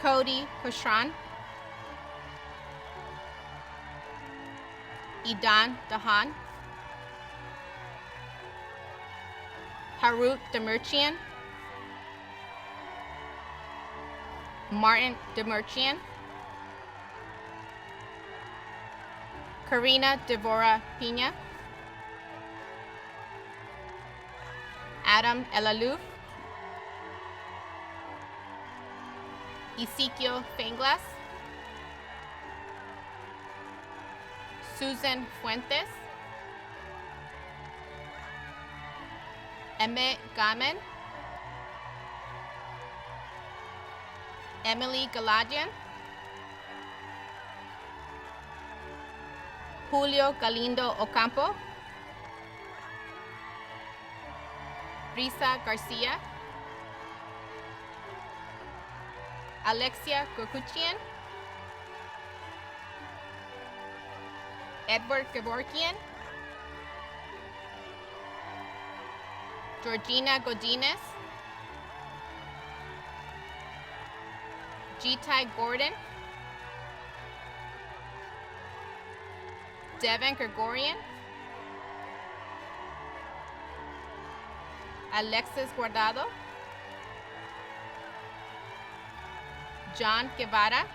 Cody Kushran. Idan Dahan. Harut Demirchian. Martin Demirchian. Karina Devora Pina. Adam Elalouf. Ezekiel Fanglas. Susan Fuentes. Emme Gamen. Emily Galadian. Julio Galindo Ocampo. Risa Garcia. Alexia Gokuchian. Edward Gavorkian. Georgina Godinez. Jitai Gordon. Devin Gregorian. Alexis Guardado. John Guevara.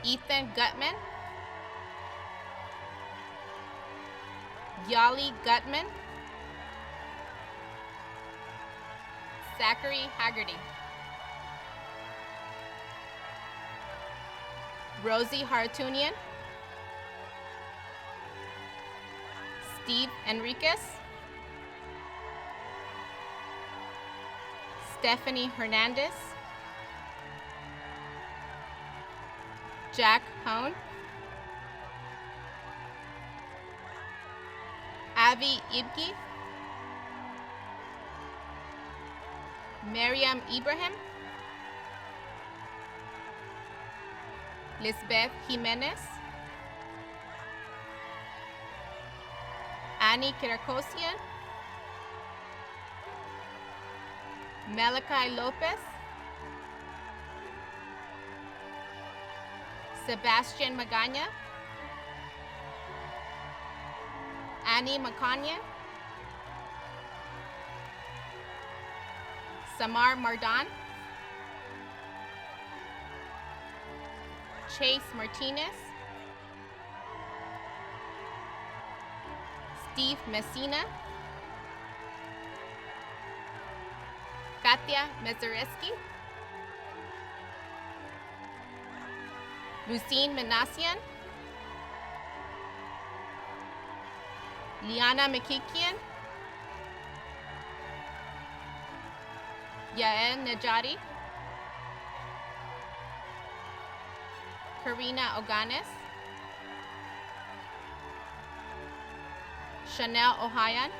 Ethan Gutman, Yali Gutman, Zachary Haggerty, Rosie Haratunian, Steve Enriquez, Stephanie Hernandez, Jack Hone, Avi Ibki, Miriam Ibrahim, Lisbeth Jimenez, Annie Kirakosian, Malachi Lopez, Sebastian Magana, Annie Makanya, Samar Mardan, Chase Martinez, Steve Messina, Katya Mezareski, Lucine Manasian, Liana Makikian, Yael Najari, Karina Oganes, Chanel Ohayan,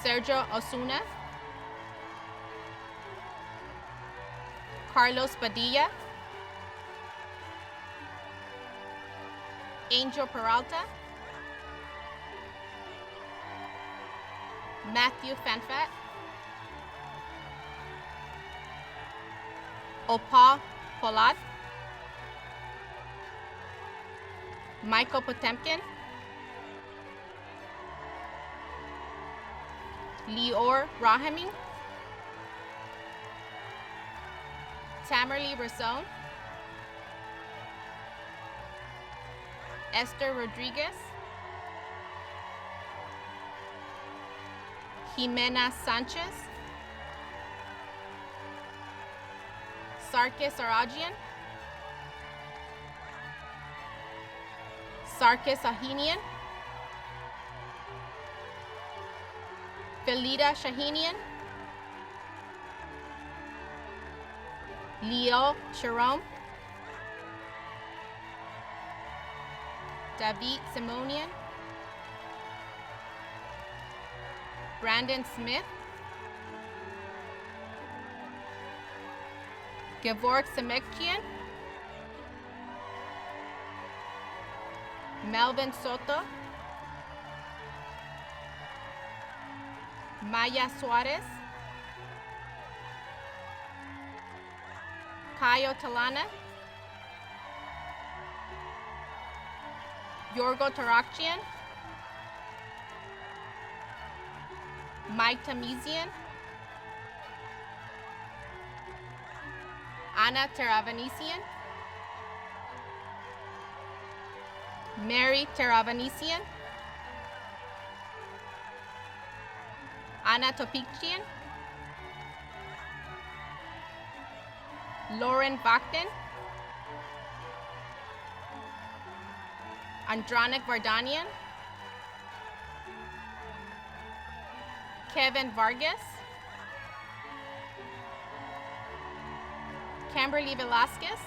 Sergio Osuna, Carlos Padilla, Angel Peralta, Matthew Fanfat, Opal Polat, Michael Potemkin, Lior Rahimi, Tamerly Rasone, Esther Rodriguez, Jimena Sanchez, Sarkis Arajian, Sarkis Ahinian, Felida Shahinian, Leo Sharom, David Simonian, Brandon Smith, Gevorg Semekchian, Melvin Soto, Maya Suarez, Cayo Talana, Yorgo Tarakchian, Mike Tamizian, Anna Teravanesian, Mary Teravanesian, Anna Topikchian, Lauren Bakhtin, Andranik Vardanian, Kevin Vargas, Camberly Velasquez,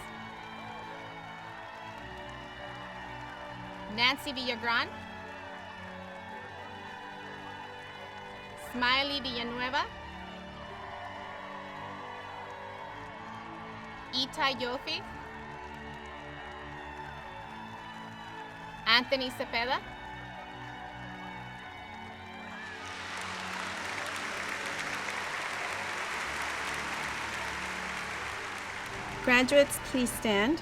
Nancy Villagran, Smiley Villanueva, Itai Yofi, Anthony Cepeda, Graduates, please stand.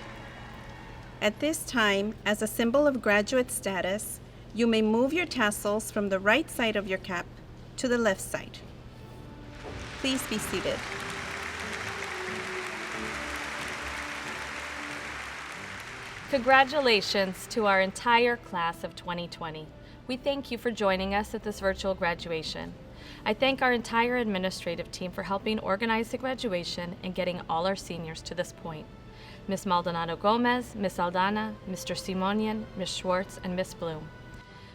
At this time, as a symbol of graduate status, you may move your tassels from the right side of your cap to the left side. Please be seated. Congratulations to our entire class of 2020. We thank you for joining us at this virtual graduation. I thank our entire administrative team for helping organize the graduation and getting all our seniors to this point. Ms. Maldonado Gomez, Ms. Aldana, Mr. Simonian, Ms. Schwartz, and Ms. Bloom.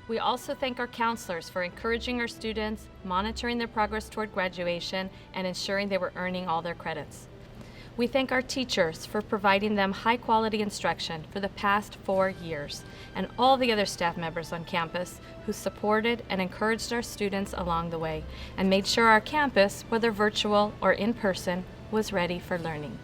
We also thank our counselors for encouraging our students, monitoring their progress toward graduation, and ensuring they were earning all their credits. We thank our teachers for providing them high-quality instruction for the past 4 years, and all the other staff members on campus who supported and encouraged our students along the way and made sure our campus, whether virtual or in person, was ready for learning.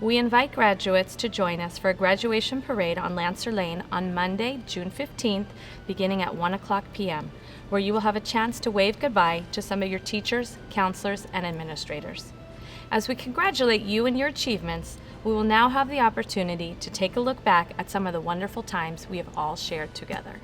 We invite graduates to join us for a graduation parade on Lancer Lane on Monday, June 15th, beginning at 1:00 p.m., where you will have a chance to wave goodbye to some of your teachers, counselors, and administrators. As we congratulate you and your achievements, we will now have the opportunity to take a look back at some of the wonderful times we have all shared together.